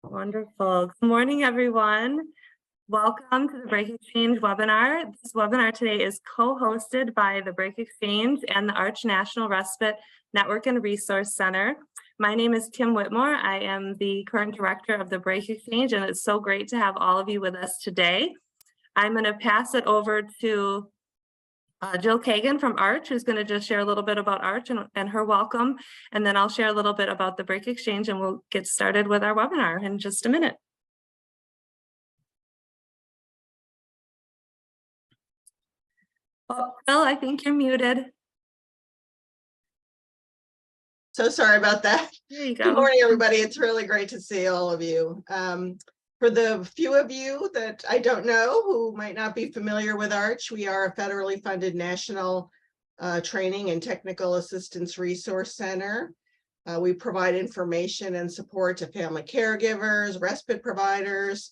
Wonderful. Good morning, everyone. Welcome to the Break Exchange webinar. This webinar today is co-hosted by the Break Exchange and the Arch National Respite Network and Resource Center. My name is Kim Whitmore. I am the current director of the Break Exchange, and it's so great to have all of you with us today. I'm going to pass it over to Jill Kagan from Arch, who's going to just share a little bit about Arch and her welcome, and then I'll share a little bit about the Break Exchange, and we'll get started with our webinar in just a minute. Oh, Jill, I think you're muted. So sorry about that. There you go. Good morning, everybody. It's really great to see all of you. For the few of you that I don't know who might not be familiar with Arch, we are a federally funded national training and technical assistance resource center. We provide information and support to family caregivers, respite providers,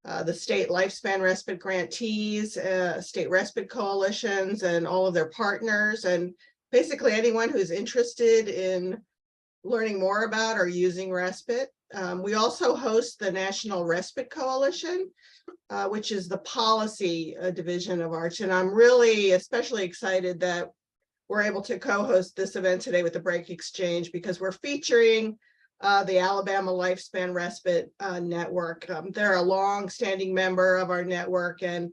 the state Lifespan Respite grantees, state respite coalitions, and all of their partners, and basically anyone who's interested in learning more about or using respite. We also host the National Respite Coalition, which is the policy division of Arch. And I'm really especially excited that we're able to co-host this event today with the Break Exchange, because we're featuring the Alabama Lifespan Respite Network. They're a long-standing member of our network and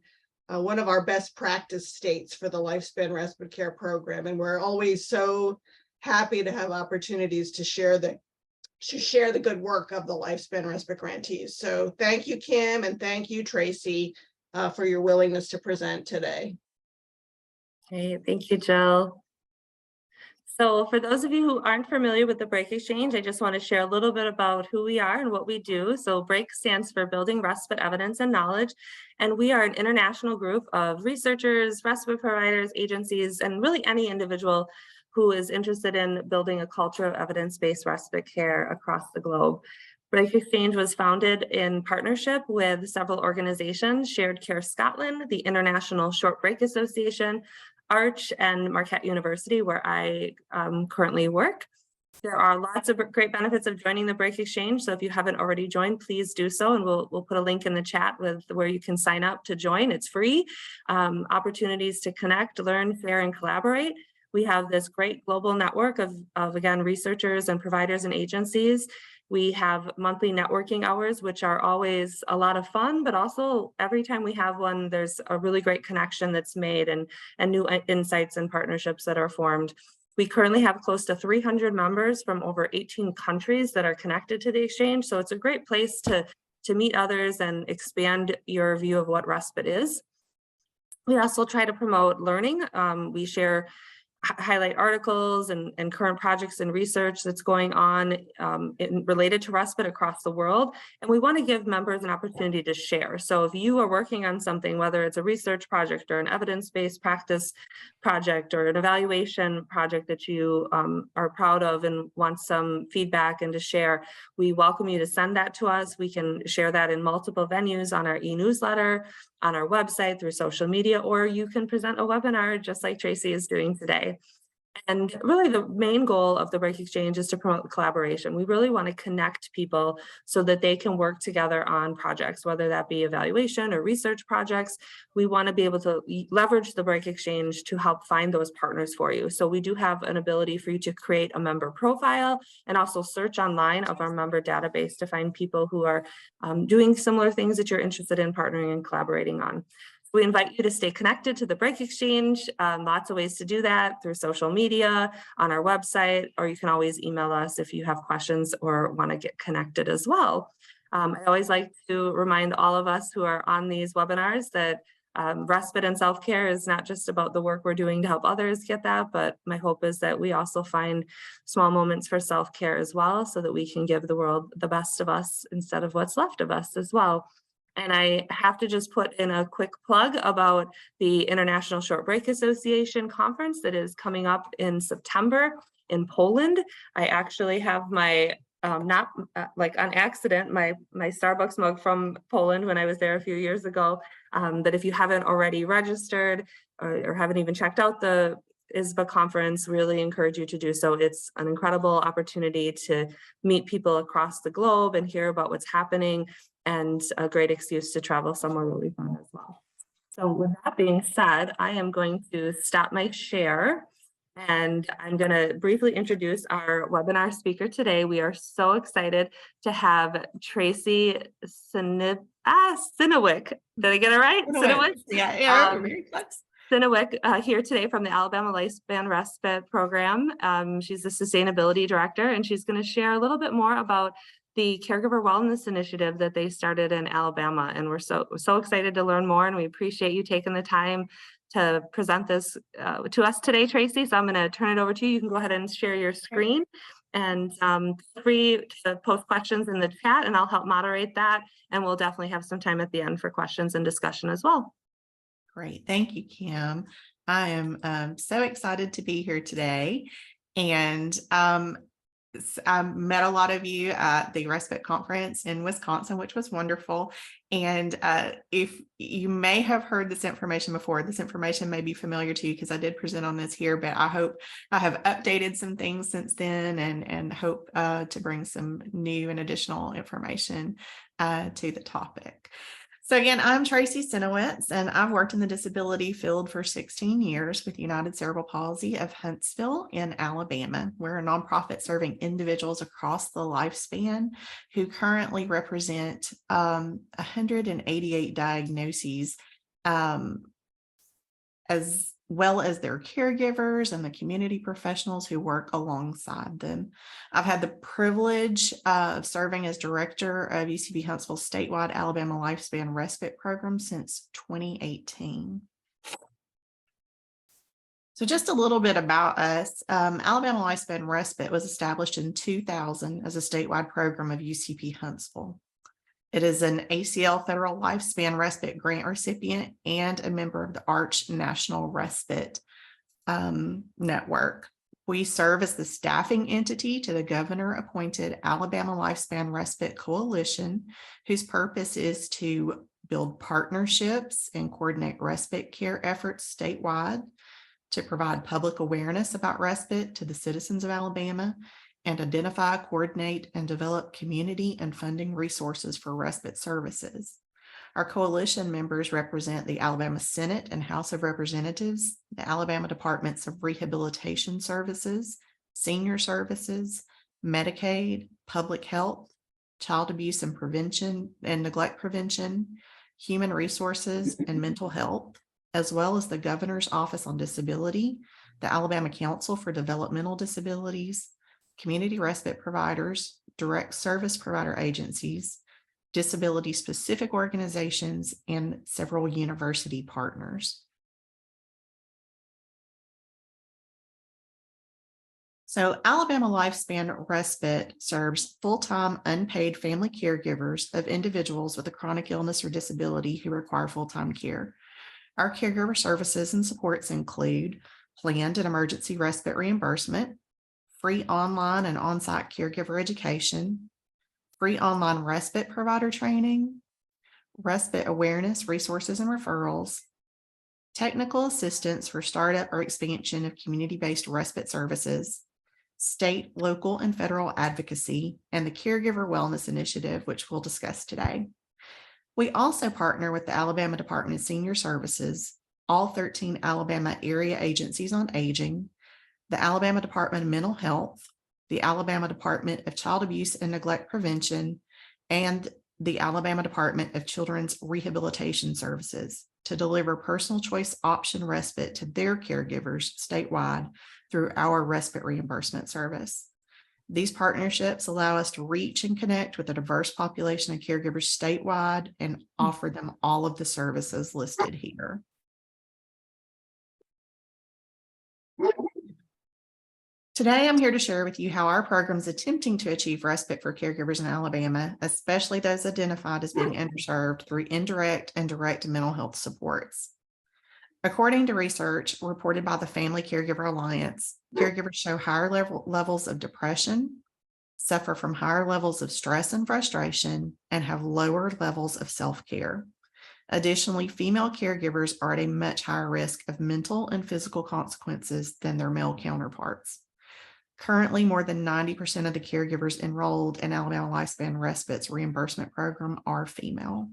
one of our best practice states for the Lifespan Respite Care Program. And we're always so happy to have opportunities to share the good work of the Lifespan Respite grantees. So thank you, Kim, and thank you, Tracy, for your willingness to present today. Okay, thank you, Jill. So for those of you who aren't familiar with the Break Exchange, I just want to share a little bit about who we are and what we do. So BREAK stands for Building Respite Evidence and Knowledge, and we are an international group of researchers, respite providers, agencies, and really any individual who is interested in building a culture of evidence-based respite care across the globe. Break Exchange was founded in partnership with several organizations: Shared Care Scotland, the International Short Break Association, Arch, and Marquette University, where I currently work. There are lots of great benefits of joining the Break Exchange, so if you haven't already joined, please do so, and we'll put a link in the chat with where you can sign up to join. It's free. Opportunities to connect, learn, share, and collaborate. We have this great global network of again, researchers and providers and agencies. We have monthly networking hours, which are always a lot of fun, but also every time we have one, there's a really great connection that's made and new insights and partnerships that are formed. We currently have close to 300 members from over 18 countries that are connected to the exchange. So it's a great place to meet others and expand your view of what respite is. We also try to promote learning. We highlight articles and current projects and research that's going on related to respite across the world. And we want to give members an opportunity to share. So if you are working on something, whether it's a research project or an evidence-based practice project or an evaluation project that you are proud of and want some feedback and to share, we welcome you to send that to us. We can share that in multiple venues on our e-newsletter, on our website, through social media, or you can present a webinar just like Tracy is doing today. And really the main goal of the Break Exchange is to promote collaboration. We really want to connect people so that they can work together on projects, whether that be evaluation or research projects. We want to be able to leverage the Break Exchange to help find those partners for you. So we do have an ability for you to create a member profile and also search online of our member database to find people who are doing similar things that you're interested in partnering and collaborating on. We invite you to stay connected to the Break Exchange. Lots of ways to do that through social media, on our website, or you can always email us if you have questions or want to get connected as well. I always like to remind all of us who are on these webinars that respite and self-care is not just about the work we're doing to help others get that, but my hope is that we also find small moments for self-care as well, so that we can give the world the best of us instead of what's left of us as well. And I have to just put in a quick plug about the International Short Break Association conference that is coming up in September in Poland. I actually have my, not like on accident, my Starbucks mug from Poland when I was there a few years ago. But if you haven't already registered or haven't even checked out the ISBA conference, really encourage you to do so. It's an incredible opportunity to meet people across the globe and hear about what's happening, and a great excuse to travel somewhere really fun as well. So with that being said, I am going to stop my share, and I'm going to briefly introduce our webinar speaker today. We are so excited to have Tracy Sinowick. Did I get it right? Sinowick? Yeah, very close. Sinowick here today from the Alabama Lifespan Respite program. She's the sustainability director, and she's going to share a little bit more about the Caregiver Wellness Initiative that they started in Alabama. And we're so excited to learn more, and we appreciate you taking the time to present this to us today, Tracy. So I'm going to turn it over to you. You can go ahead and share your screen, and feel free to post questions in the chat, and I'll help moderate that. And we'll definitely have some time at the end for questions and discussion as well. Great. Thank you, Kim. I am so excited to be here today. And I met a lot of you at the Respite Conference in Wisconsin, which was wonderful. And if you may have heard this information before, this information may be familiar to you because I did present on this here, but I hope I have updated some things since then, and hope to bring some new and additional information to the topic. So again, I'm Tracy Sinowitz, and I've worked in the disability field for 16 years with United Cerebral Palsy of Huntsville in Alabama. We're a nonprofit serving individuals across the lifespan who currently represent 188 diagnoses, as well as their caregivers and the community professionals who work alongside them. I've had the privilege of serving as director of UCB Huntsville's statewide Alabama Lifespan Respite program since 2018. So just a little bit about us. Alabama Lifespan Respite was established in 2000 as a statewide program of UCP Huntsville. It is an ACL Federal Lifespan Respite Grant recipient and a member of the ARCH National Respite Network. We serve as the staffing entity to the governor-appointed Alabama Lifespan Respite Coalition, whose purpose is to build partnerships and coordinate respite care efforts statewide, to provide public awareness about respite to the citizens of Alabama, and identify, coordinate, and develop community and funding resources for respite services. Our coalition members represent the Alabama Senate and House of Representatives, the Alabama Departments of Rehabilitation Services, Senior Services, Medicaid, Public Health, Child Abuse and Prevention and Neglect Prevention, Human Resources, and Mental Health, as well as the Governor's Office on Disability, the Alabama Council for Developmental Disabilities, community respite providers, direct service provider agencies, disability-specific organizations, and several university partners. So Alabama Lifespan Respite serves full-time unpaid family caregivers of individuals with a chronic illness or disability who require full-time care. Our caregiver services and supports include planned and emergency respite reimbursement, free online and on-site caregiver education, free online respite provider training, respite awareness, resources and referrals, technical assistance for startup or expansion of community-based respite services, state, local, and federal advocacy, and the Caregiver Wellness Initiative, which we'll discuss today. We also partner with the Alabama Department of Senior Services, all 13 Alabama area agencies on aging, the Alabama Department of Mental Health, the Alabama Department of Child Abuse and Neglect Prevention, and the Alabama Department of Children's Rehabilitation Services to deliver personal choice option respite to their caregivers statewide through our respite reimbursement service. These partnerships allow us to reach and connect with a diverse population of caregivers statewide and offer them all of the services listed here. Today, I'm here to share with you how our program is attempting to achieve respite for caregivers in Alabama, especially those identified as being underserved through indirect and direct mental health supports. According to research reported by the Family Caregiver Alliance, caregivers show higher levels of depression, suffer from higher levels of stress and frustration, and have lower levels of self-care. Additionally, female caregivers are at a much higher risk of mental and physical consequences than their male counterparts. Currently, more than 90% of the caregivers enrolled in Alabama Lifespan Respite's reimbursement program are female.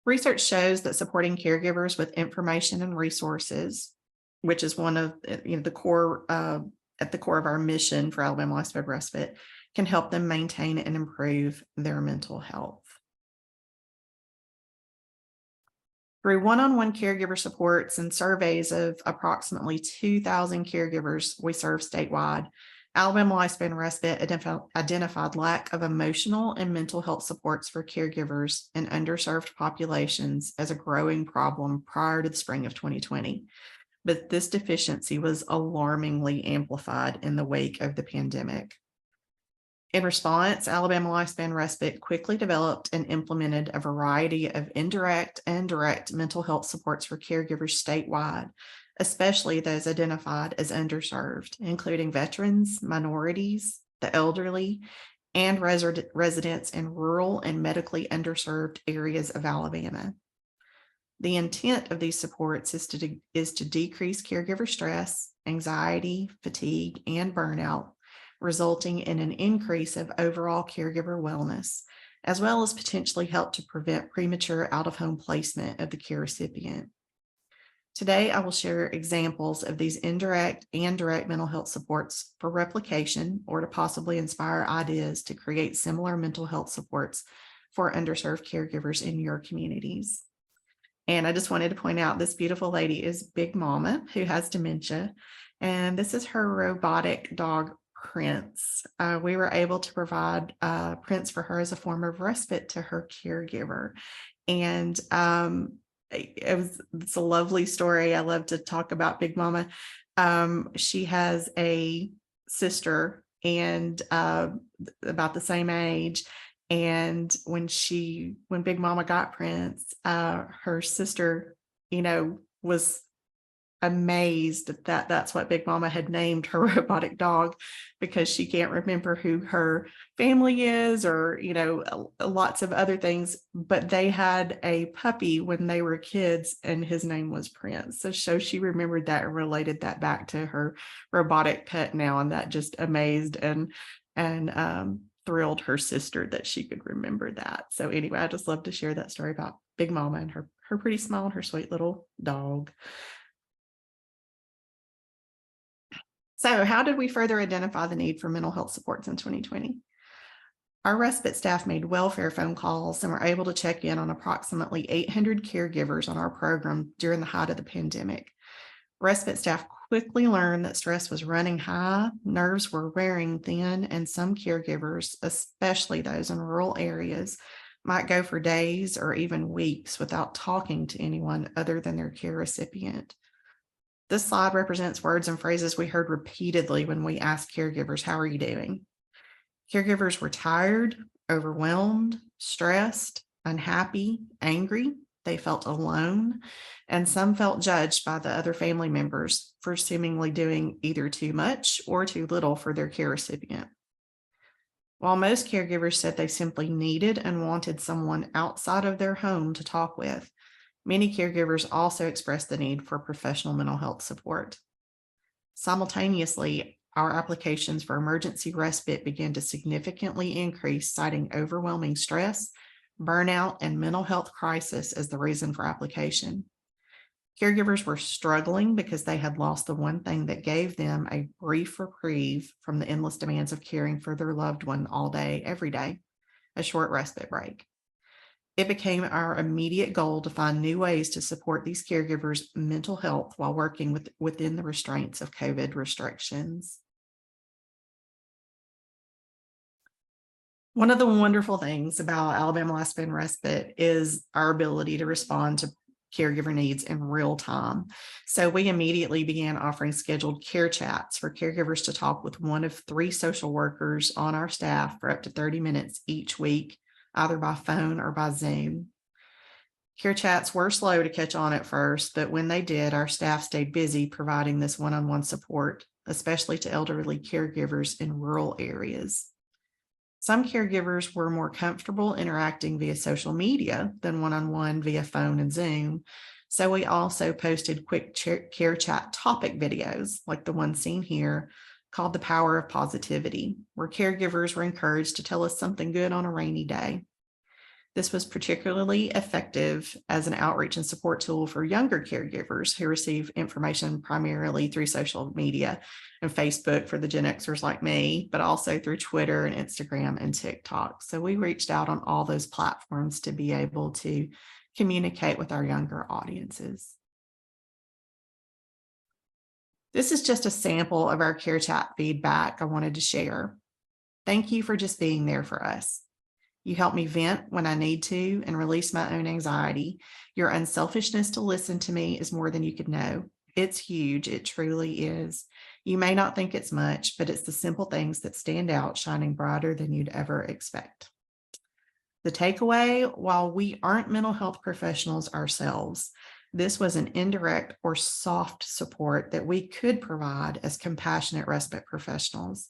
Research shows that supporting caregivers with information and resources, which is one of the core at the core of our mission for Alabama Lifespan Respite, can help them maintain and improve their mental health. Through one-on-one caregiver supports and surveys of approximately 2,000 caregivers we serve statewide, Alabama Lifespan Respite identified lack of emotional and mental health supports for caregivers in underserved populations as a growing problem prior to the spring of 2020. But this deficiency was alarmingly amplified in the wake of the pandemic. In response, Alabama Lifespan Respite quickly developed and implemented a variety of indirect and direct mental health supports for caregivers statewide, especially those identified as underserved, including veterans, minorities, the elderly, and residents in rural and medically underserved areas of Alabama. The intent of these supports is to decrease caregiver stress, anxiety, fatigue, and burnout, resulting in an increase of overall caregiver wellness, as well as potentially help to prevent premature out-of-home placement of the care recipient. Today, I will share examples of these indirect and direct mental health supports for replication or to possibly inspire ideas to create similar mental health supports for underserved caregivers in your communities. And I just wanted to point out this beautiful lady is Big Mama, who has dementia, and this is her robotic dog, Prince. We were able to provide Prince for her as a form of respite to her caregiver. And it's a lovely story. I love to talk about Big Mama. She has a sister and about the same age. And when Big Mama got Prince, her sister, was amazed that that's what Big Mama had named her robotic dog, because she can't remember who her family is or, lots of other things, but they had a puppy when they were kids and his name was Prince. So she remembered that and related that back to her robotic pet now. And that just amazed and thrilled her sister that she could remember that. So anyway, I just love to share that story about Big Mama and her pretty smile and her sweet little dog. So how did we further identify the need for mental health supports in 2020? Our respite staff made welfare phone calls and were able to check in on approximately 800 caregivers on our program during the height of the pandemic. Respite staff quickly learned that stress was running high, nerves were wearing thin, and some caregivers, especially those in rural areas, might go for days or even weeks without talking to anyone other than their care recipient. This slide represents words and phrases we heard repeatedly when we asked caregivers, "How are you doing?" Caregivers were tired, overwhelmed, stressed, unhappy, angry. They felt alone, and some felt judged by the other family members for seemingly doing either too much or too little for their care recipient. While most caregivers said they simply needed and wanted someone outside of their home to talk with, many caregivers also expressed the need for professional mental health support. Simultaneously, our applications for emergency respite began to significantly increase, citing overwhelming stress, burnout, and mental health crisis as the reason for application. Caregivers were struggling because they had lost the one thing that gave them a brief reprieve from the endless demands of caring for their loved one all day, every day, a short respite break. It became our immediate goal to find new ways to support these caregivers' mental health while working within the restraints of COVID restrictions. One of the wonderful things about Alabama Lifespan Respite is our ability to respond to caregiver needs in real time. So we immediately began offering scheduled care chats for caregivers to talk with one of 3 social workers on our staff for up to 30 minutes each week, either by phone or by Zoom. Care chats were slow to catch on at first, but when they did, our staff stayed busy providing this one-on-one support, especially to elderly caregivers in rural areas. Some caregivers were more comfortable interacting via social media than one-on-one via phone and Zoom. So we also posted quick care chat topic videos like the one seen here called The Power of Positivity, where caregivers were encouraged to tell us something good on a rainy day. This was particularly effective as an outreach and support tool for younger caregivers who receive information primarily through social media and Facebook for the Gen Xers like me, but also through Twitter and Instagram and TikTok. So we reached out on all those platforms to be able to communicate with our younger audiences. This is just a sample of our care chat feedback I wanted to share. Thank you for just being there for us. You help me vent when I need to and release my own anxiety. Your unselfishness to listen to me is more than you could know. It's huge. It truly is. You may not think it's much, but it's the simple things that stand out, shining brighter than you'd ever expect. The takeaway, while we aren't mental health professionals ourselves, this was an indirect or soft support that we could provide as compassionate respite professionals.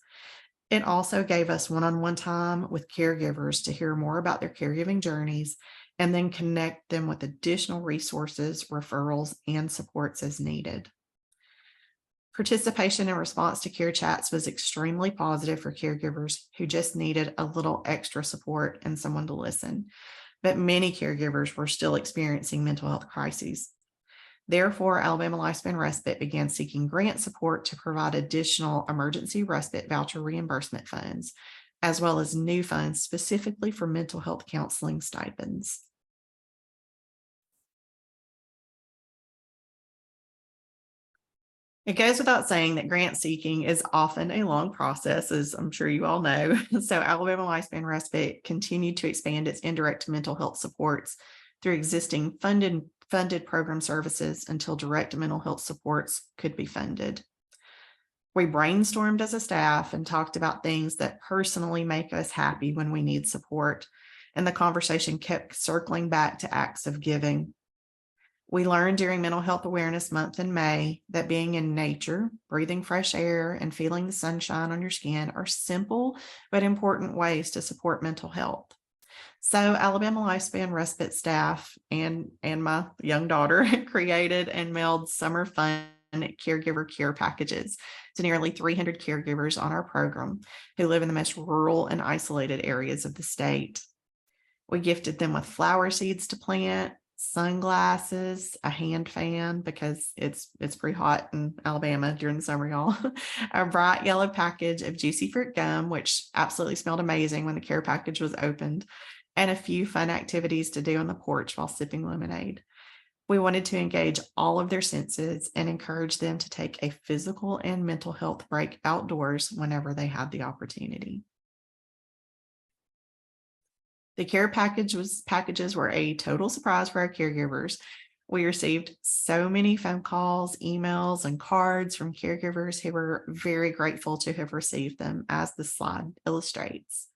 It also gave us one-on-one time with caregivers to hear more about their caregiving journeys and then connect them with additional resources, referrals, and supports as needed. Participation in response to care chats was extremely positive for caregivers who just needed a little extra support and someone to listen. But many caregivers were still experiencing mental health crises. Therefore, Alabama Lifespan Respite began seeking grant support to provide additional emergency respite voucher reimbursement funds, as well as new funds specifically for mental health counseling stipends. It goes without saying that grant seeking is often a long process, as I'm sure you all know. So Alabama Lifespan Respite continued to expand its indirect mental health supports through existing funded program services until direct mental health supports could be funded. We brainstormed as a staff and talked about things that personally make us happy when we need support, and the conversation kept circling back to acts of giving. We learned during Mental Health Awareness Month in May that being in nature, breathing fresh air, and feeling the sunshine on your skin are simple but important ways to support mental health. So Alabama Lifespan Respite staff and my young daughter created and mailed summer fun caregiver care packages to nearly 300 caregivers on our program who live in the most rural and isolated areas of the state. We gifted them with flower seeds to plant, sunglasses, a hand fan because it's pretty hot in Alabama during the summer, y'all. A bright yellow package of juicy fruit gum, which absolutely smelled amazing when the care package was opened, and a few fun activities to do on the porch while sipping lemonade. We wanted to engage all of their senses and encourage them to take a physical and mental health break outdoors whenever they had the opportunity. The care packages were a total surprise for our caregivers. We received so many phone calls, emails, and cards from caregivers who were very grateful to have received them, as the slide illustrates.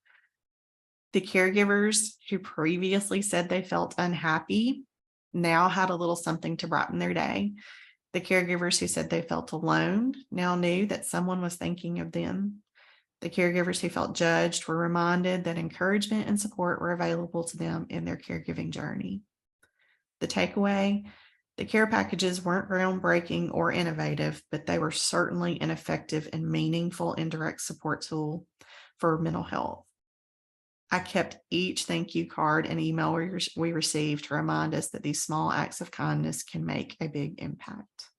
The caregivers who previously said they felt unhappy now had a little something to brighten their day. The caregivers who said they felt alone now knew that someone was thinking of them. The caregivers who felt judged were reminded that encouragement and support were available to them in their caregiving journey. The takeaway, the care packages weren't groundbreaking or innovative, but they were certainly an effective and meaningful indirect support tool for mental health. I kept each thank you card and email we received to remind us that these small acts of kindness can make a big impact.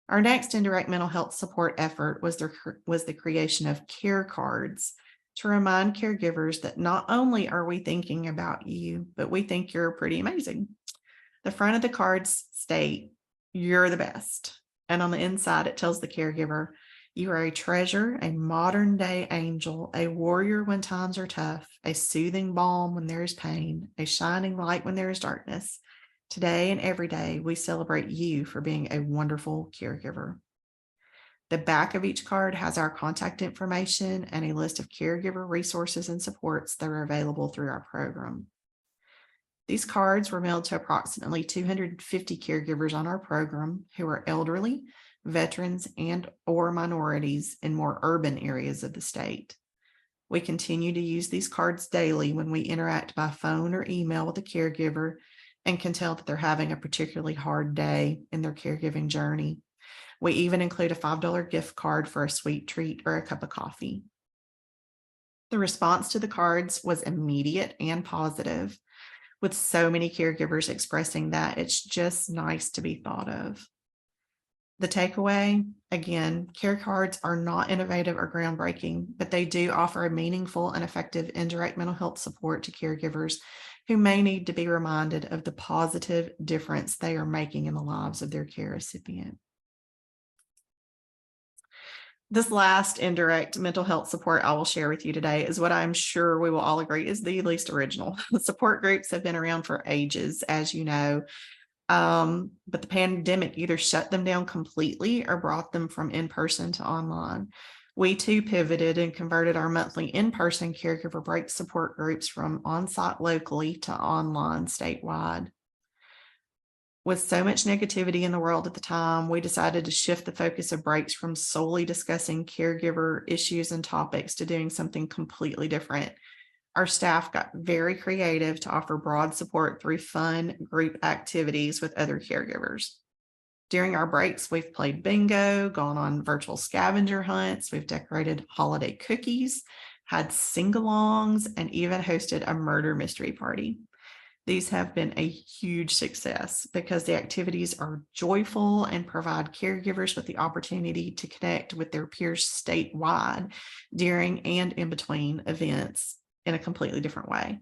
Our next indirect mental health support effort was the creation of care cards to remind caregivers that not only are we thinking about you, but we think you're pretty amazing. The front of the cards state, "You're the best." And on the inside, it tells the caregiver, "You are a treasure, a modern day angel, a warrior when times are tough, a soothing balm when there is pain, a shining light when there is darkness. Today and every day, we celebrate you for being a wonderful caregiver." The back of each card has our contact information and a list of caregiver resources and supports that are available through our program. These cards were mailed to approximately 250 caregivers on our program who are elderly, veterans, and or minorities in more urban areas of the state. We continue to use these cards daily when we interact by phone or email with a caregiver and can tell that they're having a particularly hard day in their caregiving journey. We even include a $5 gift card for a sweet treat or a cup of coffee. The response to the cards was immediate and positive, with so many caregivers expressing that it's just nice to be thought of. The takeaway, again, care cards are not innovative or groundbreaking, but they do offer a meaningful and effective indirect mental health support to caregivers who may need to be reminded of the positive difference they are making in the lives of their care recipient. This last indirect mental health support I will share with you today is what I'm sure we will all agree is the least original. Support groups have been around for ages, as you know, but the pandemic either shut them down completely or brought them from in-person to online. We too pivoted and converted our monthly in-person caregiver break support groups from on-site locally to online statewide. With so much negativity in the world at the time, we decided to shift the focus of breaks from solely discussing caregiver issues and topics to doing something completely different. Our staff got very creative to offer broad support through fun group activities with other caregivers. During our breaks, we've played bingo, gone on virtual scavenger hunts, we've decorated holiday cookies, had sing-alongs, and even hosted a murder mystery party. These have been a huge success because the activities are joyful and provide caregivers with the opportunity to connect with their peers statewide during and in between events in a completely different way.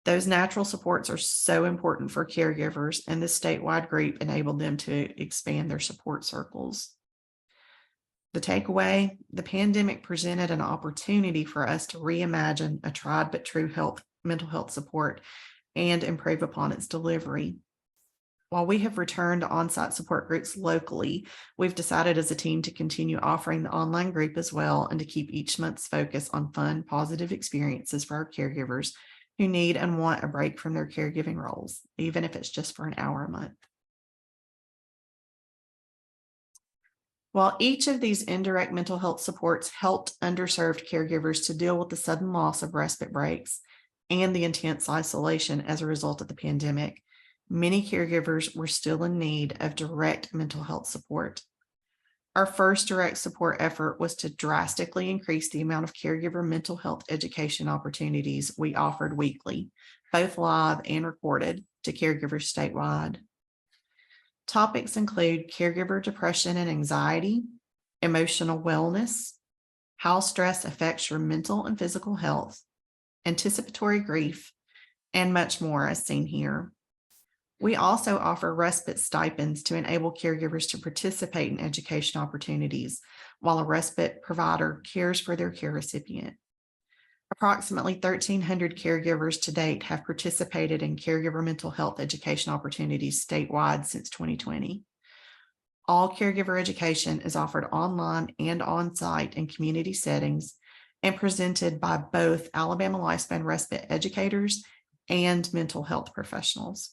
Those natural supports are so important for caregivers, and this statewide group enabled them to expand their support circles. The takeaway, the pandemic presented an opportunity for us to reimagine a tried but true mental health support and improve upon its delivery. While we have returned to on-site support groups locally, we've decided as a team to continue offering the online group as well and to keep each month's focus on fun, positive experiences for our caregivers who need and want a break from their caregiving roles, even if it's just for an hour a month. While each of these indirect mental health supports helped underserved caregivers to deal with the sudden loss of respite breaks and the intense isolation as a result of the pandemic, many caregivers were still in need of direct mental health support. Our first direct support effort was to drastically increase the amount of caregiver mental health education opportunities we offered weekly, both live and recorded, to caregivers statewide. Topics include caregiver depression and anxiety, emotional wellness, how stress affects your mental and physical health, anticipatory grief, and much more as seen here. We also offer respite stipends to enable caregivers to participate in education opportunities while a respite provider cares for their care recipient. Approximately 1,300 caregivers to date have participated in caregiver mental health education opportunities statewide since 2020. All caregiver education is offered online and on-site in community settings and presented by both Alabama Lifespan Respite educators and mental health professionals.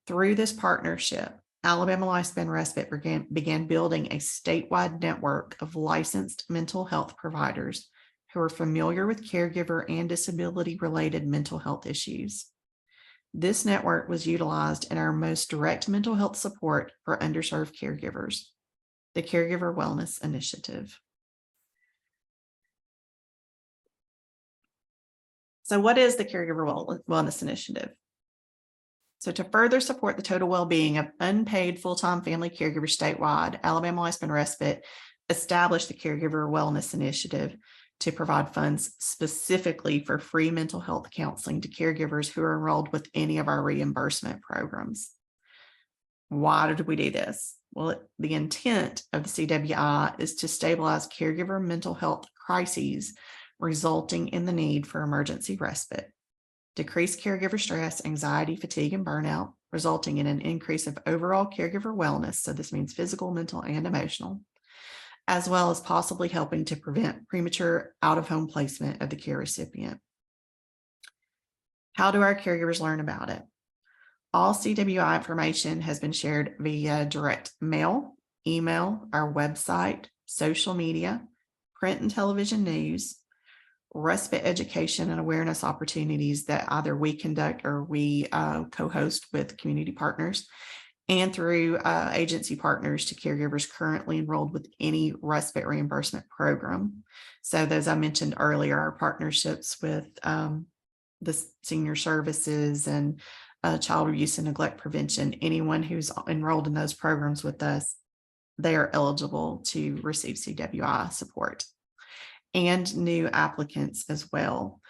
Through this partnership, Alabama Lifespan Respite began building a statewide network of licensed mental health providers who are familiar with caregiver and disability-related mental health issues. This network was utilized in our most direct mental health support for underserved caregivers, the Caregiver Wellness Initiative. So what is the Caregiver Wellness Initiative? So to further support the total well-being of unpaid full-time family caregivers statewide, Alabama Lifespan Respite established the Caregiver Wellness Initiative to provide funds specifically for free mental health counseling to caregivers who are enrolled with any of our reimbursement programs. Why did we do this? Well, the intent of the CWI is to stabilize caregiver mental health crises resulting in the need for emergency respite, decrease caregiver stress, anxiety, fatigue, and burnout, resulting in an increase of overall caregiver wellness. So this means physical, mental, and emotional, as well as possibly helping to prevent premature out-of-home placement of the care recipient. How do our caregivers learn about it? All CWI information has been shared via direct mail, email, our website, social media, print and television news, respite education and awareness opportunities that either we conduct or we co-host with community partners, and through agency partners to caregivers currently enrolled with any respite reimbursement program. So those I mentioned earlier, our partnerships with the senior services and child abuse and neglect prevention, anyone who's enrolled in those programs with us, they are eligible to receive CWI support, and new applicants as well.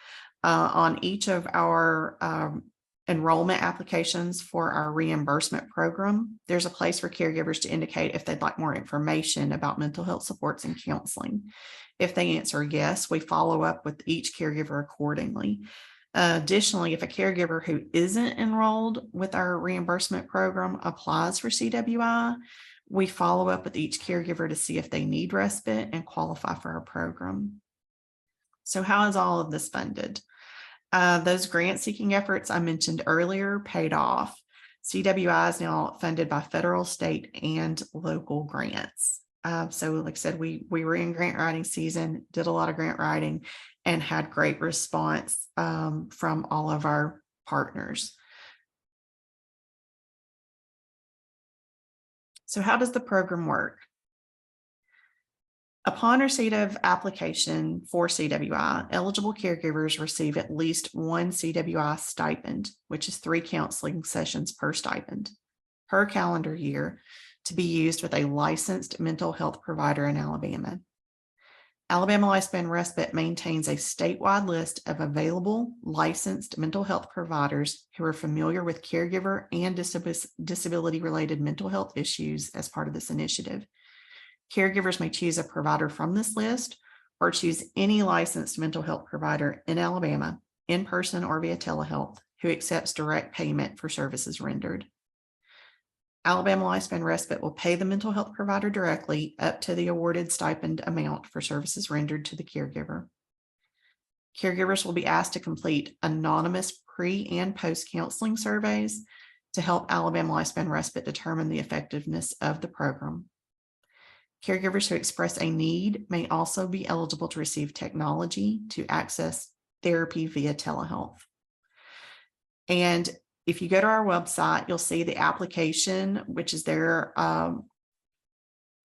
On each of our enrollment applications for our reimbursement program, there's a place for caregivers to indicate if they'd like more information about mental health supports and counseling. If they answer yes, we follow up with each caregiver accordingly. Additionally, if a caregiver who isn't enrolled with our reimbursement program applies for CWI, we follow up with each caregiver to see if they need respite and qualify for our program. So how is all of this funded? Those grant seeking efforts I mentioned earlier paid off. CWI is now funded by federal, state, and local grants. So like I said, we were in grant writing season, did a lot of grant writing, and had great response from all of our partners. So how does the program work? Upon receipt of application for CWI, eligible caregivers receive at least one CWI stipend, which is 3 counseling sessions per stipend, per calendar year, to be used with a licensed mental health provider in Alabama. Alabama Lifespan Respite maintains a statewide list of available licensed mental health providers who are familiar with caregiver and disability-related mental health issues as part of this initiative. Caregivers may choose a provider from this list or choose any licensed mental health provider in Alabama, in person or via telehealth, who accepts direct payment for services rendered. Alabama Lifespan Respite will pay the mental health provider directly up to the awarded stipend amount for services rendered to the caregiver. Caregivers will be asked to complete anonymous pre- and post-counseling surveys to help Alabama Lifespan Respite determine the effectiveness of the program. Caregivers who express a need may also be eligible to receive technology to access therapy via telehealth. And if you go to our website, you'll see the application, which is there on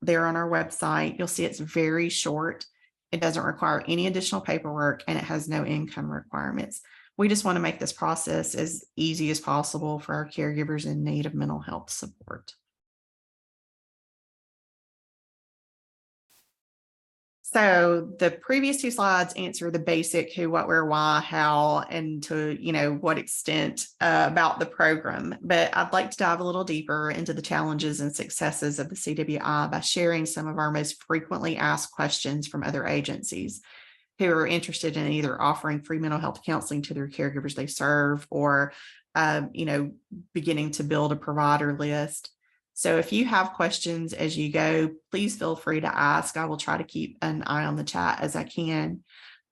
our website. You'll see it's very short. It doesn't require any additional paperwork, and it has no income requirements. We just want to make this process as easy as possible for our caregivers in need of mental health support. So the previous 2 slides answer the basic who, what, where, why, how, and to what extent about the program. But I'd like to dive a little deeper into the challenges and successes of the CWI by sharing some of our most frequently asked questions from other agencies who are interested in either offering free mental health counseling to their caregivers they serve, or beginning to build a provider list. So if you have questions as you go, please feel free to ask. I will try to keep an eye on the chat as I can.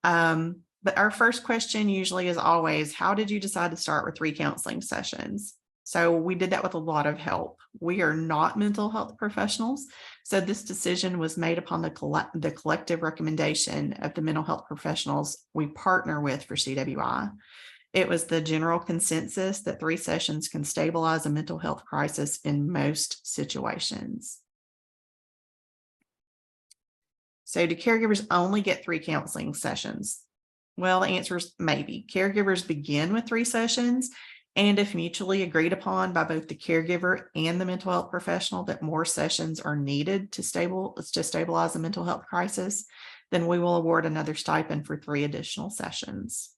But our first question usually is always, how did you decide to start with 3 counseling sessions? So we did that with a lot of help. We are not mental health professionals. So this decision was made upon the collective recommendation of the mental health professionals we partner with for CWI. It was the general consensus that 3 sessions can stabilize a mental health crisis in most situations. So do caregivers only get 3 counseling sessions? Well, the answer is maybe. Caregivers begin with 3 sessions, and if mutually agreed upon by both the caregiver and the mental health professional that more sessions are needed to stabilize a mental health crisis, then we will award another stipend for 3 additional sessions.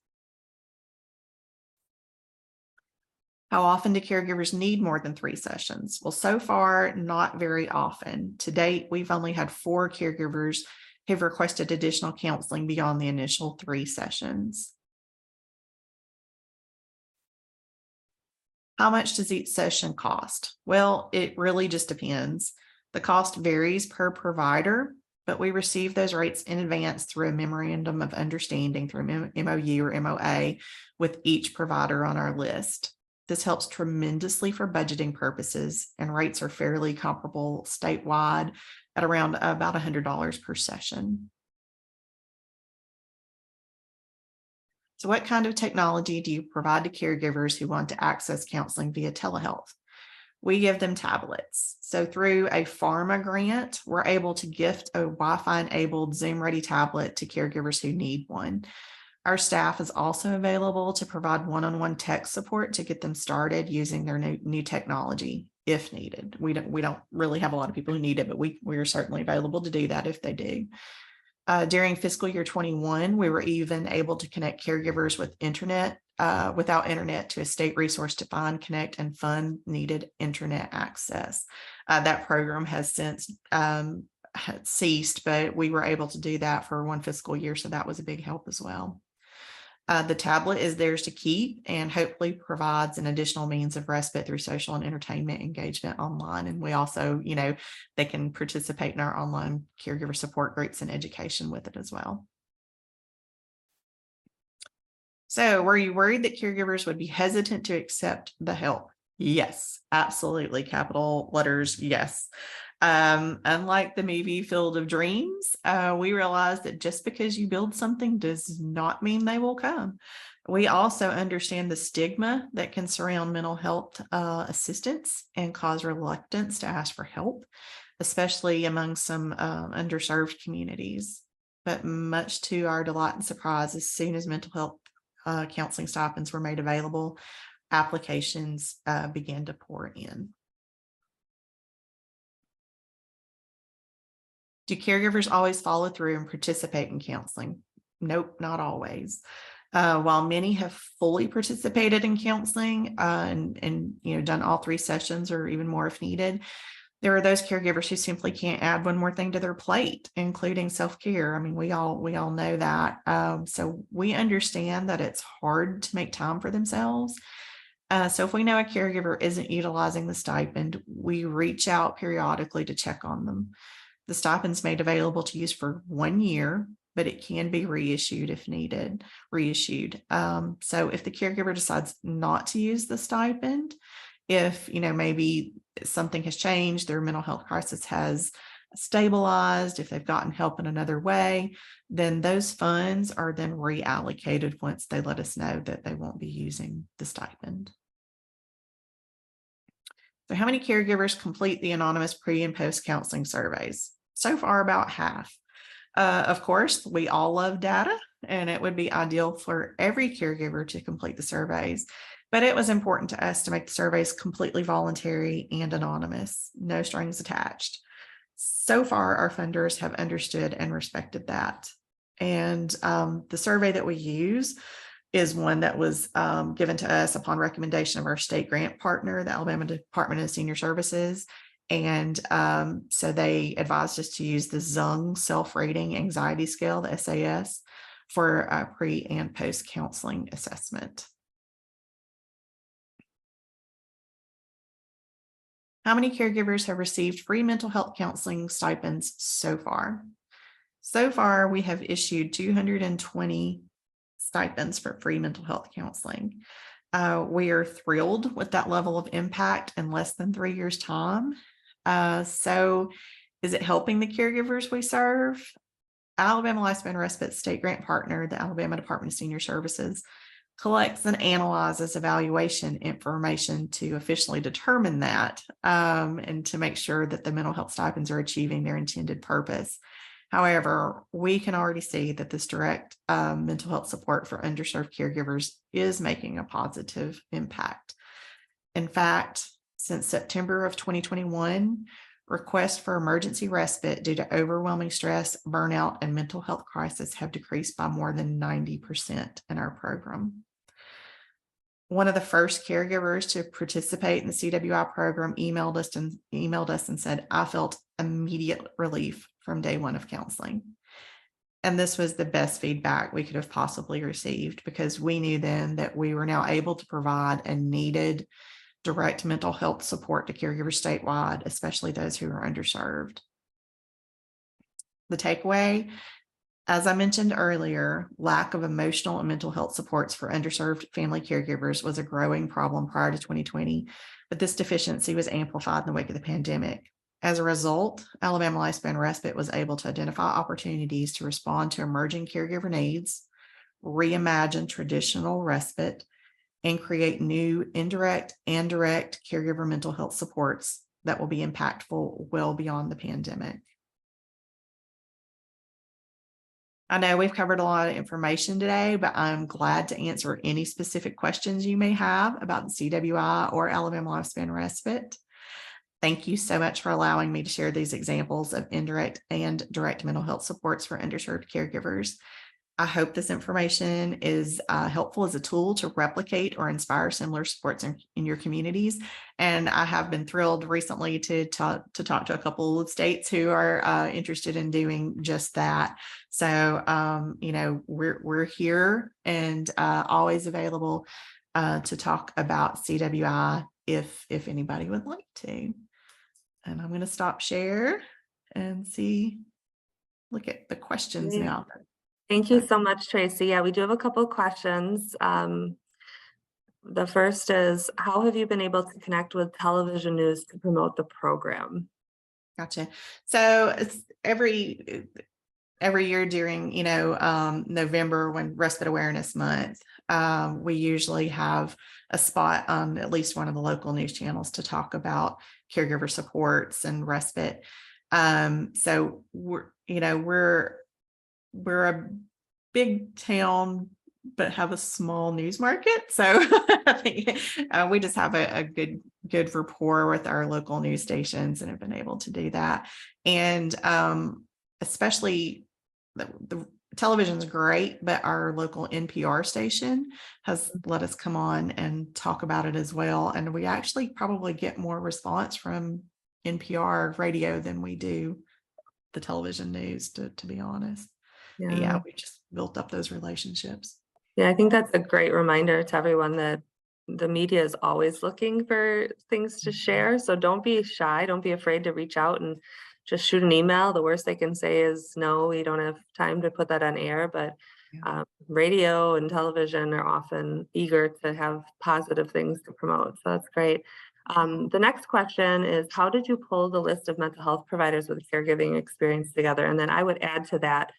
How often do caregivers need more than 3 sessions? Well, so far, not very often. To date, we've only had 4 caregivers who've requested additional counseling beyond the initial 3 sessions. How much does each session cost? Well, it really just depends. The cost varies per provider, but we receive those rates in advance through a memorandum of understanding, through MOU or MOA, with each provider on our list. This helps tremendously for budgeting purposes, and rates are fairly comparable statewide at around about $100 per session. So what kind of technology do you provide to caregivers who want to access counseling via telehealth? We give them tablets. So through a pharma grant, we're able to gift a Wi-Fi enabled Zoom ready tablet to caregivers who need one. Our staff is also available to provide one-on-one tech support to get them started using their new technology if needed. We don't really have a lot of people who need it, but we are certainly available to do that if they do. During fiscal year 21, we were even able to connect caregivers with without internet to a state resource to find, connect, and fund needed internet access. That program has since ceased, but we were able to do that for one fiscal year, so that was a big help as well. The tablet is theirs to keep and hopefully provides an additional means of respite through social and entertainment engagement online. And we also, they can participate in our online caregiver support groups and education with it as well. So were you worried that caregivers would be hesitant to accept the help? Yes, absolutely. Capital letters, yes. Unlike the movie Field of Dreams, we realized that just because you build something does not mean they will come. We also understand the stigma that can surround mental health assistance and cause reluctance to ask for help, especially among some underserved communities. But much to our delight and surprise, as soon as mental health counseling stipends were made available, applications began to pour in. Do caregivers always follow through and participate in counseling? Nope, not always. While many have fully participated in counseling and done all 3 sessions or even more if needed, there are those caregivers who simply can't add one more thing to their plate, including self-care. I mean, we all know that. So we understand that it's hard to make time for themselves. So if we know a caregiver isn't utilizing the stipend, we reach out periodically to check on them. The stipend's made available to use for 1 year, but it can be reissued if needed, So if the caregiver decides not to use the stipend, if, maybe something has changed, their mental health crisis has stabilized, if they've gotten help in another way, then those funds are then reallocated once they let us know that they won't be using the stipend. So how many caregivers complete the anonymous pre and post counseling surveys? So far, about half. Of course, we all love data, and it would be ideal for every caregiver to complete the surveys, but it was important to us to make the surveys completely voluntary and anonymous, no strings attached. So far, our funders have understood and respected that. And the survey that we use is one that was given to us upon recommendation of our state grant partner, the Alabama Department of Senior Services. And so they advised us to use the Zung Self-Rating Anxiety Scale, the SAS, for pre and post counseling assessment. How many caregivers have received free mental health counseling stipends so far? So far, we have issued 220 stipends for free mental health counseling. We are thrilled with that level of impact in less than 3 years' time. So is it helping the caregivers we serve? Alabama Lifespan Respite state grant partner, the Alabama Department of Senior Services, collects and analyzes evaluation information to officially determine that and to make sure that the mental health stipends are achieving their intended purpose. However, we can already see that this direct mental health support for underserved caregivers is making a positive impact. In fact, since September of 2021, requests for emergency respite due to overwhelming stress, burnout, and mental health crisis have decreased by more than 90% in our program. One of the first caregivers to participate in the CWI program emailed us and said, "I felt immediate relief from day one of counseling." And this was the best feedback we could have possibly received, because we knew then that we were now able to provide a needed direct mental health support to caregivers statewide, especially those who are underserved. The takeaway As I mentioned earlier, lack of emotional and mental health supports for underserved family caregivers was a growing problem prior to 2020, but this deficiency was amplified in the wake of the pandemic. As a result, Alabama Lifespan Respite was able to identify opportunities to respond to emerging caregiver needs, reimagine traditional respite, and create new indirect and direct caregiver mental health supports that will be impactful well beyond the pandemic. I know we've covered a lot of information today, but I'm glad to answer any specific questions you may have about the CWI or Alabama Lifespan Respite. Thank you so much for allowing me to share these examples of indirect and direct mental health supports for underserved caregivers. I hope this information is helpful as a tool to replicate or inspire similar supports in your communities. And I have been thrilled recently to talk to a couple of states who are interested in doing just that. So, we're here and always available to talk about CWI if anybody would like to. And I'm going to stop share and look at the questions Great. now. Thank you so much, Tracy. Yeah, we do have a couple of questions. The first is, how have you been able to connect with television news to promote the program? Gotcha. So it's every year during, November, when Respite Awareness Month, we usually have a spot on at least one of the local news channels to talk about caregiver supports and respite. So we're a big town, but have a small news market. So I think we just have a good rapport with our local news stations and have been able to do that. And especially the television's great, but our local NPR station has let us come on and talk about it as well. And we actually probably get more response from NPR radio than we do the television news, to be honest. Yeah, we just built up those relationships. Yeah, I think that's a great reminder to everyone that the media is always looking for things to share. So don't be shy. Don't be afraid to reach out and just shoot an email. The worst they can say is, no, we don't have time to put that on air. But radio and television are often eager to have positive things to promote. So that's great. The next question is, how did you pull the list of mental health providers with caregiving experience together? And then I would add to that,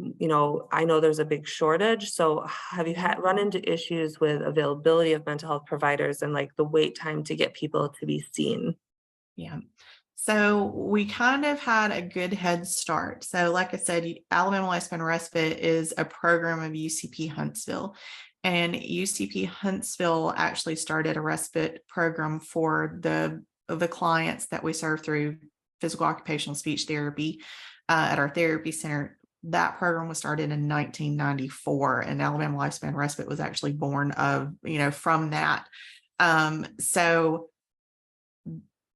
I know there's a big shortage. So have you run into issues with availability of mental health providers and like the wait time to get people to be seen? Yeah. So we kind of had a good head start. So like I said, Alabama Lifespan Respite is a program of UCP Huntsville. And UCP Huntsville actually started a respite program for the clients that we serve through physical occupational speech therapy at our therapy center. That program was started in 1994, and Alabama Lifespan Respite was actually born from that. So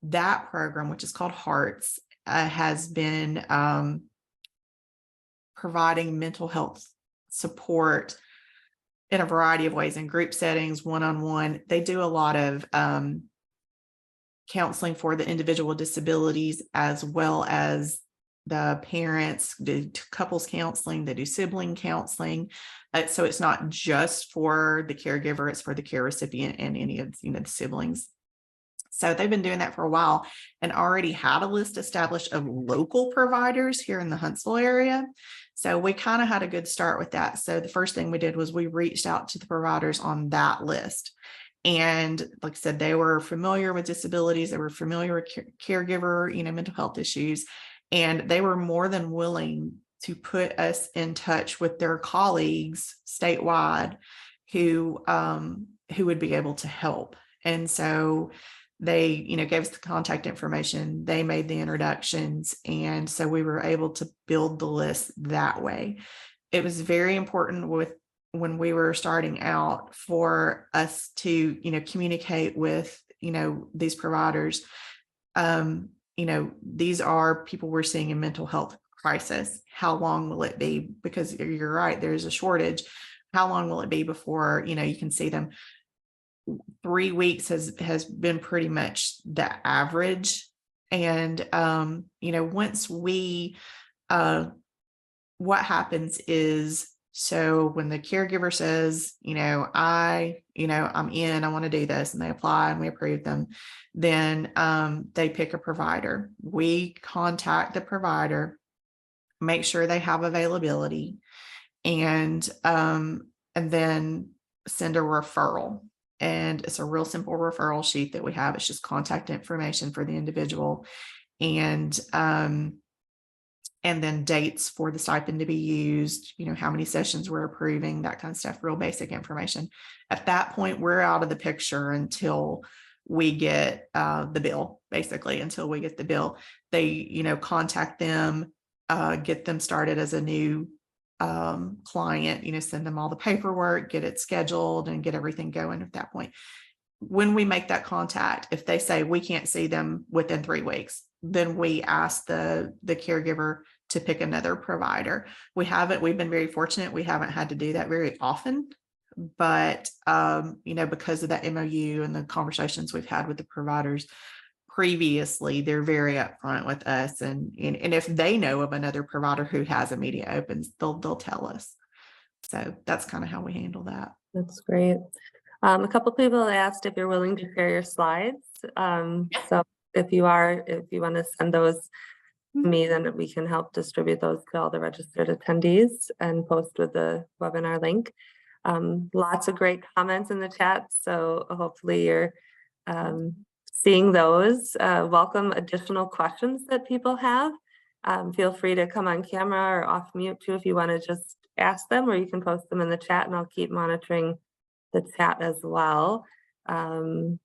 that program, which is called HEARTS, has been providing mental health support in a variety of ways, in group settings, one-on-one. They do a lot of counseling for the individual with disabilities, as well as the parents, do couples counseling, they do sibling counseling. So it's not just for the caregiver, it's for the care recipient and any of the siblings. So they've been doing that for a while and already had a list established of local providers here in the Huntsville area. So we kind of had a good start with that. So the first thing we did was we reached out to the providers on that list. And like I said, they were familiar with disabilities, they were familiar with caregiver, mental health issues, and they were more than willing to put us in touch with their colleagues statewide who would be able to help. And so they, gave us the contact information, they made the introductions. And so we were able to build the list that way. It was very important when we were starting out for us to, communicate with, these providers. These are people we're seeing in mental health crisis. How long will it be? Because you're right, there's a shortage. How long will it be before, you can see them? 3 weeks has been pretty much the average. And, once we what happens is, so when the caregiver says, I'm in, I want to do this, and they apply and we approve them, then they pick a provider. We contact the provider, make sure they have availability, and then send a referral. And it's a real simple referral sheet that we have. It's just contact information for the individual, and then dates for the stipend to be used, how many sessions we're approving, that kind of stuff, real basic information. At that point, we're out of the picture until we get the bill, basically, until we get the bill. They, contact them, get them started as a new client, send them all the paperwork, get it scheduled, and get everything going at that point. When we make that contact, if they say we can't see them within 3 weeks, then we ask the caregiver to pick another provider. We've been very fortunate. We haven't had to do that very often, but because of that MOU and the conversations we've had with the providers previously, they're very upfront with us. And if they know of another provider who has immediate opens, they'll tell us. So that's kind of how we handle that. That's great. A couple people asked if you're willing to share your slides. So if you want to send those to me, then we can help distribute those to all the registered attendees and post with the webinar link. Lots of great comments in the chat, so hopefully you're seeing those. Welcome additional questions that people have. Feel free to come on camera or off mute too if you want to just ask them, or you can post them in the chat and I'll keep monitoring the chat as well. I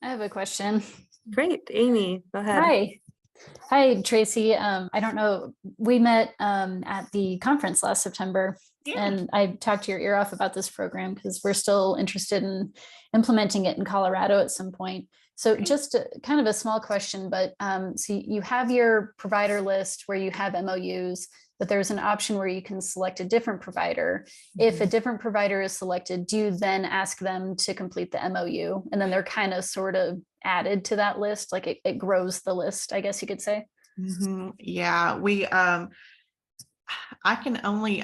have a question. Great, Amy, go ahead. Hi, Tracy. I don't know, we met at the conference last September, and I talked your ear off about this program because we're still interested in implementing it in Colorado at some point. So just kind of a small question, but so you have your provider list where you have MOUs, but there's an option where you can select a different provider. If a different provider is selected, do you then ask them to complete the MOU? And then they're kind of sort of added to that list, like it grows the list, I guess you could say. Yeah, we I can only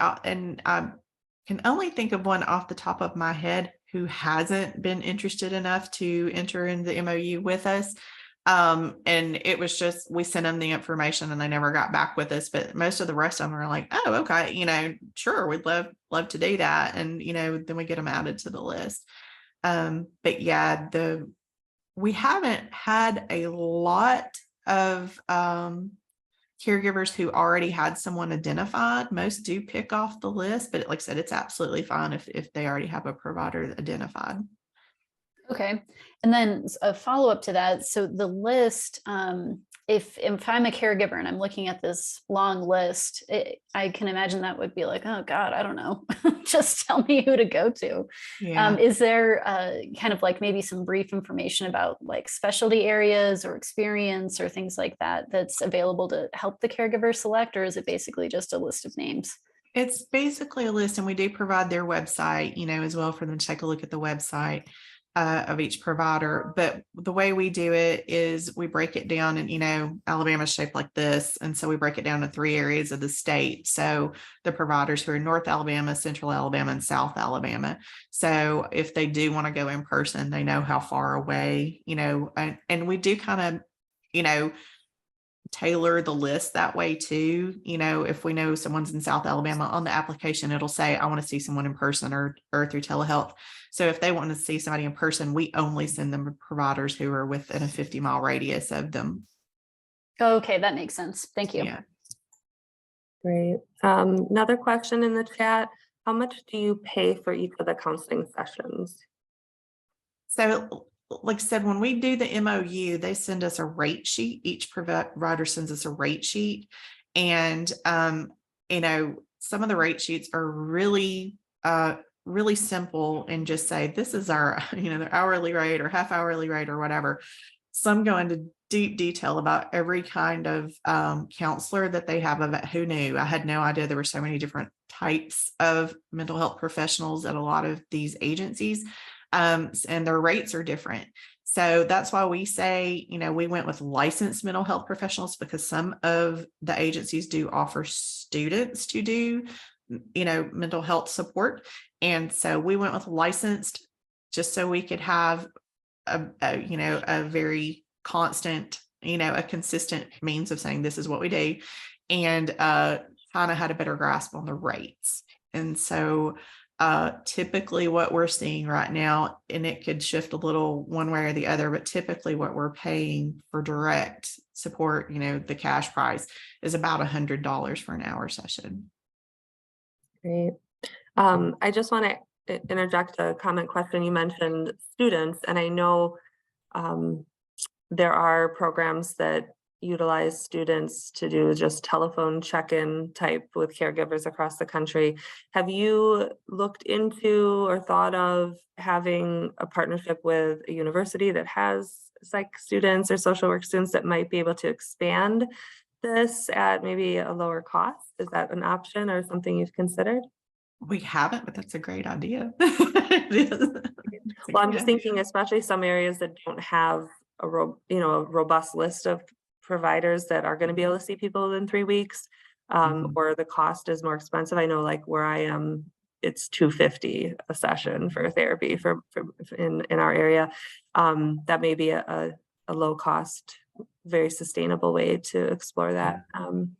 think of one off the top of my head who hasn't been interested enough to enter in the MOU with us. And it was just, we sent them the information and they never got back with us, but most of the rest of them were like, oh, okay, sure, we'd love to do that. And, then we get them added to the list. But yeah, we haven't had a lot of caregivers who already had someone identified. Most do pick off the list, but like I said, it's absolutely fine if they already have a provider identified. Okay. And then a follow-up to that. So the list, if I'm a caregiver and I'm looking at this long list, I can imagine that would be like, oh God, I don't know, just tell me who to go to. Yeah. Is there kind of like maybe some brief information about like specialty areas or experience or things like that that's available to help the caregiver select, or is it basically just a list of names? It's basically a list, and we do provide their website, as well, for them to take a look at the website of each provider. But the way we do it is we break it down, and Alabama's shaped like this, and so we break it down to 3 areas of the state. So the providers who are North Alabama, Central Alabama, and South Alabama. So if they do want to go in person, they know how far away, and we do kind of tailor the list that way too. If we know someone's in South Alabama, on the application it'll say I want to see someone in person or through telehealth. So if they want to see somebody in person, we only send them providers who are within a 50-mile radius of them. Okay, that makes sense. Thank you. Yeah. Great. Another question in the chat: how much do you pay for each of the counseling sessions? So like I said, when we do the MOU, they send us a rate sheet. Each provider sends us a rate sheet. And, some of the rate sheets are really simple and just say, this is our, their hourly rate or half hourly rate or whatever. Some go into deep detail about every kind of counselor that they have. Who knew? I had no idea there were so many different types of mental health professionals at a lot of these agencies. And their rates are different. So that's why we say, we went with licensed mental health professionals, because some of the agencies do offer students to do, mental health support. And so we went with licensed, just so we could have a very constant, a consistent means of saying this is what we do, and kind of had a better grasp on the rates. And so typically what we're seeing right now, and it could shift a little one way or the other, but typically what we're paying for direct support, the cash price, is about $100 for an hour session. Great. I just want to interject a comment question. You mentioned students, and I know there are programs that utilize students to do just telephone check-in type with caregivers across the country. Have you looked into or thought of having a partnership with a university that has psych students or social work students that might be able to expand this at maybe a lower cost? Is that an option or something you've considered? We haven't, but that's a great idea. Well, I'm just thinking, especially some areas that don't have a robust list of providers that are going to be able to see people within 3 weeks, or the cost is more expensive. I know, like where I am, it's $250 a session for therapy in our area. That may be a low cost, very sustainable way to explore that. And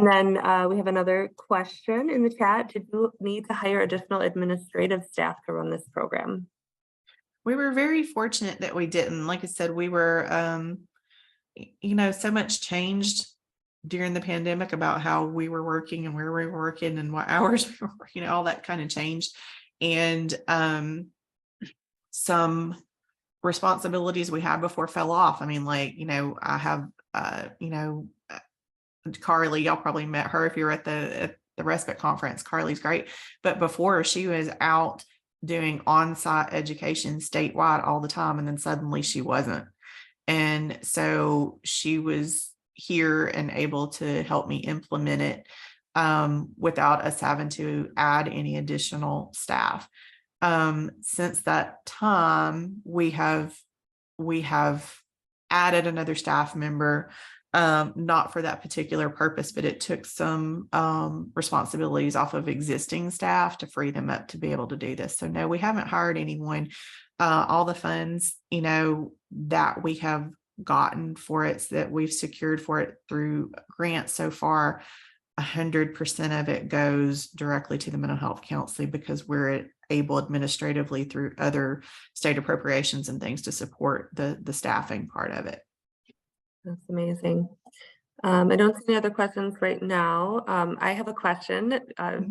then we have another question in the chat. Did you need to hire additional administrative staff to run this program? We were very fortunate that we didn't. Like I said, we were, so much changed during the pandemic about how we were working and where we were working and what hours we were working, all that kind of changed. And some responsibilities we had before fell off. I mean, I have, Carly, y'all probably met her if you were at the respite conference. Carly's great. But before, she was out doing on-site education statewide all the time. And then suddenly she wasn't. And so she was here and able to help me implement it without us having to add any additional staff. Since that time, we have added another staff member, not for that particular purpose, but it took some responsibilities off of existing staff to free them up to be able to do this. So no, we haven't hired anyone. All the funds, that we have gotten for it, that we've secured for it through grants so far, 100% of it goes directly to the mental health counseling, because we're able administratively through other state appropriations and things to support the staffing part of it. That's amazing. I don't see any other questions right now. I have a question.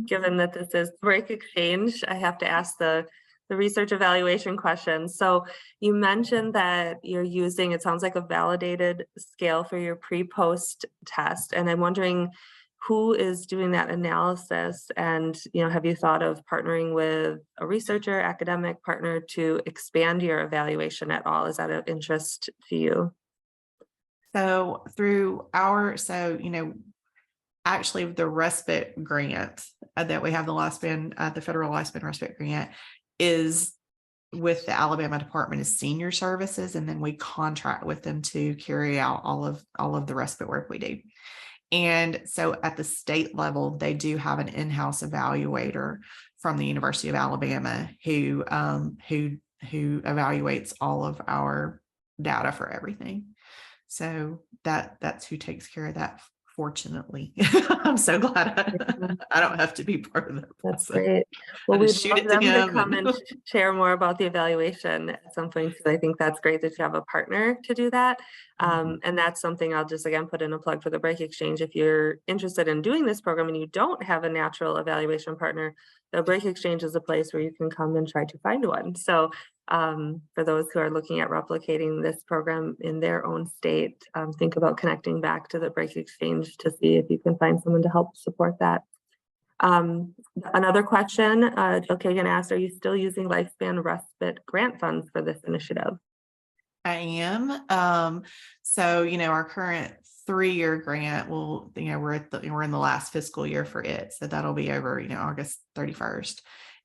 Given that this is Break Exchange, I have to ask the research evaluation question. So you mentioned that you're using, it sounds like, a validated scale for your pre-post test. And I'm wondering who is doing that analysis, and have you thought of partnering with a researcher, academic partner to expand your evaluation at all? Is that of interest to you? So actually the respite grant that we have, the federal Lifespan Respite grant, is with the Alabama Department of Senior Services, and then we contract with them to carry out all of the respite work we do. And so at the state level, they do have an in-house evaluator from the University of Alabama who evaluates all of our data for everything. So that's who takes care of that. Fortunately, I'm so glad I don't have to be part of that. That's great. Well, we'd shoot love it to them to him come and share more about the evaluation at some point, because I think that's great that you have a partner to do that. And that's something I'll just again put in a plug for the Break Exchange. If you're interested in doing this program and you don't have a natural evaluation partner, the Break Exchange is a place where you can come and try to find one. So for those who are looking at replicating this program in their own state, think about connecting back to the Break Exchange to see if you can find someone to help support that. Another question, Jill Kagan asked, are you still using Lifespan Respite grant funds for this initiative? I am. So, our current 3-year grant will, we're in the last fiscal year for it. So that'll be over, August 31st.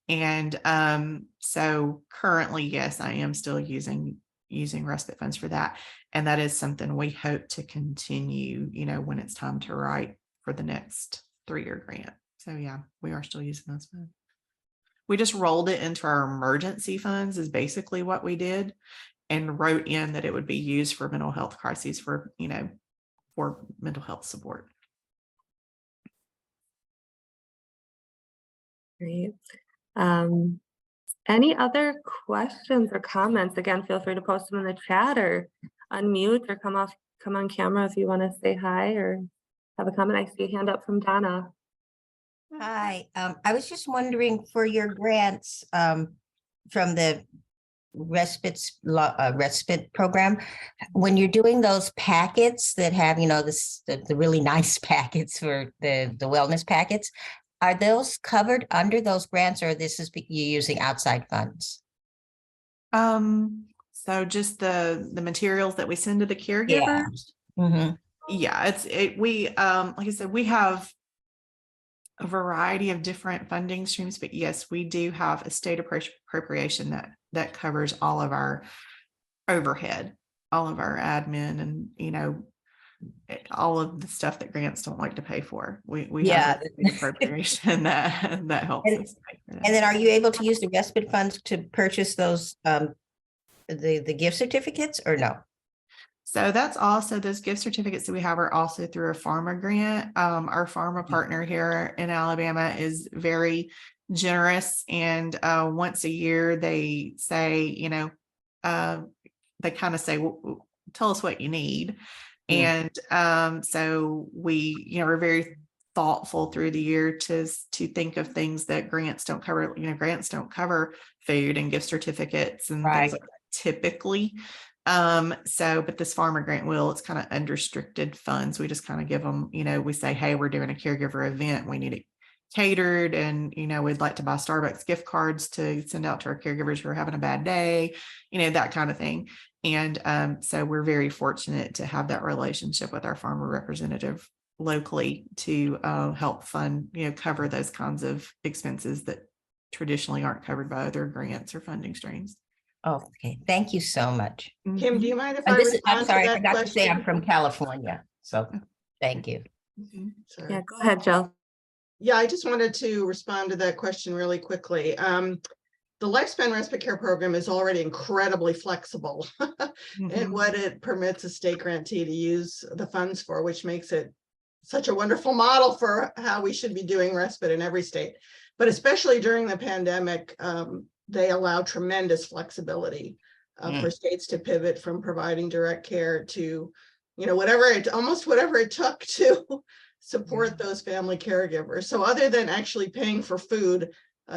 And so currently, yes, I am still using using respite funds for that. And that is something we hope to continue, when it's time to write for the next 3-year grant. So yeah, we are still using those funds. We just rolled it into our emergency funds is basically what we did, and wrote in that it would be used for mental health crises for mental health support. Great. Any other questions or comments? Again, feel free to post them in the chat or unmute or come on camera if you want to say hi or have a comment. I see a hand up from Donna. Hi, I was just wondering for your grants from the respite program, when you're doing those packets that have, the really nice packets for the wellness packets, are those covered under those grants, or this is you using outside funds? So just the materials that we send to the caregivers. Mm-hmm. Yeah, we like I said, we have a variety of different funding streams, but yes, we do have a state appropriation that covers all of our overhead, all of our admin, and all of the stuff that grants don't like to pay for. We have a state appropriation that helps us pay for that. And then are you able to use the respite funds to purchase those the gift certificates or no? So that's also, those gift certificates that we have are also through a pharma grant. Our pharma partner here in Alabama is very generous, and once a year they say, they kind of say, well, tell us what you need. And so we, we're very thoughtful through the year to think of things that grants don't cover. Grants don't cover food and gift certificates and things like that typically. But this farmer grant it's kind of unrestricted funds. We just kind of give them, we say, hey, we're doing a caregiver event. We need it catered. And, we'd like to buy Starbucks gift cards to send out to our caregivers who are having a bad day, that kind of thing. And so we're very fortunate to have that relationship with our farmer representative locally to help fund, cover those kinds of expenses that traditionally aren't covered by other grants or funding streams. Okay, thank you so much. Kim, do you mind if I I'm respond sorry, to I that forgot to say I'm question? from California, so thank you. Sorry. Yeah, go ahead, Jill. Yeah, I just wanted to respond to that question really quickly. The Lifespan Respite Care Program is already incredibly flexible in what it permits a state grantee to use the funds for, which makes it such a wonderful model for how we should be doing respite in every state. But especially during the pandemic, they allow tremendous flexibility for states to pivot from providing direct care to, whatever it took to support those family caregivers. So other than actually paying for food,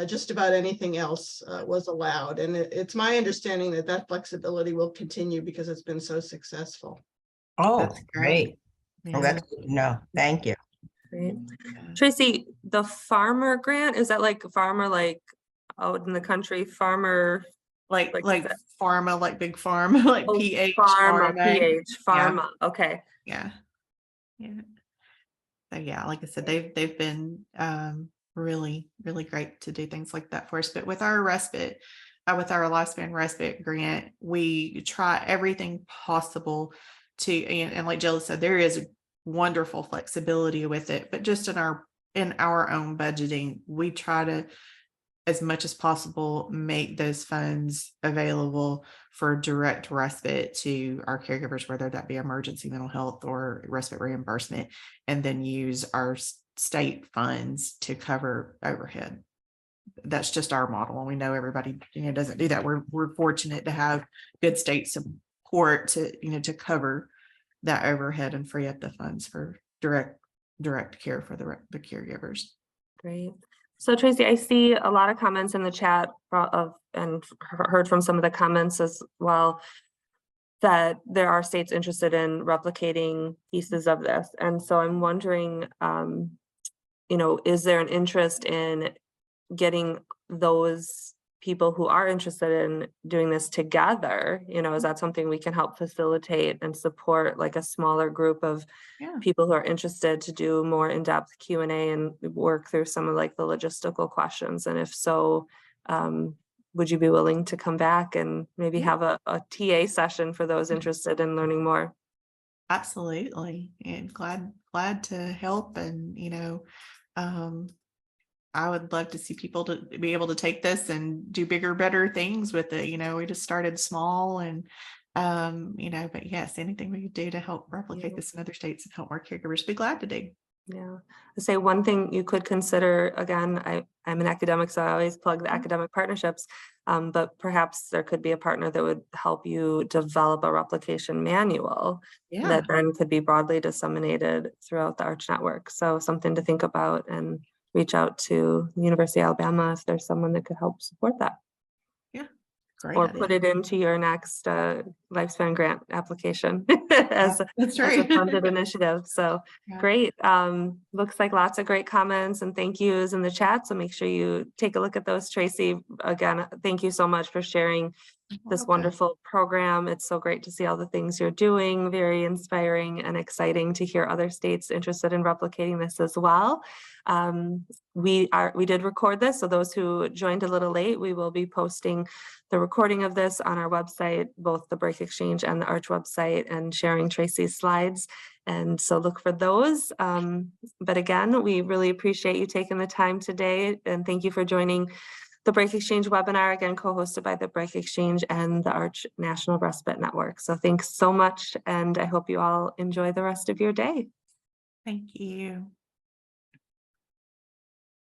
just about anything else was allowed. And it's my understanding that flexibility will continue because it's been so successful. Oh, That's great. Yeah. Well, that's good to know. Thank you. Great. Tracy, the farmer grant, is that like farmer, like out in the country, farmer? Like that- pharma, like big pharma, like PH Pharma, pharma. PH, pharma, okay. Yeah. So yeah, like I said, they've been really, really great to do things like that for us. But with our respite, with our Lifespan Respite grant, we try everything possible to, and like Jill said, there is wonderful flexibility with it, but just in our own budgeting, we try to, as much as possible, make those funds available for direct respite to our caregivers, whether that be emergency mental health or respite reimbursement, and then use our state funds to cover overhead. That's just our model. And we know everybody, doesn't do that. We're fortunate to have good state support to cover that overhead and free up the funds for direct care for the caregivers. Great. So Tracy, I see a lot of comments in the chat and heard from some of the comments as well that there are states interested in replicating pieces of this. And so I'm wondering, is there an interest in getting those people who are interested in doing this together? Is that something we can help facilitate and support, like a smaller group of people who are interested to do more in-depth Q&A and work through some of like the logistical questions? And if so, would you be willing to come back and maybe Yeah. have a TA session for those interested in learning more? Absolutely. And glad to help. And, I would love to see people to be able to take this and do bigger, better things with it. We just started small and, but yes, anything we could do to help replicate Yeah. this in other states and help our caregivers, be glad to do. Yeah, I say one thing you could consider, again, I'm an academic, so I always plug the academic partnerships, but perhaps there could be a partner that would help you develop a replication manual Yeah. that then could be broadly disseminated throughout the Arch network. So something to think about, and reach out to the University of Alabama if there's someone that could help support that. Great Or idea. put it into your next lifespan grant application as That's as a right. funded initiative. So Yeah. great. Looks like lots of great comments and thank yous in the chat. So make sure you take a look at those, Tracy. Again, thank you so much for sharing this Welcome. wonderful program. It's so great to see all the things you're doing. Very inspiring and exciting to hear other states interested in replicating this as well. We did record this, so those who joined a little late, we will be posting the recording of this on our website, both the Break Exchange and the Arch website, and sharing Tracy's slides. And so look for those. But again, we really appreciate you taking the time today, and thank you for joining the Break Exchange webinar, again, co-hosted by the Break Exchange and the Arch National Respite Network. So thanks so much, and I hope you all enjoy the rest of your day. Thank you.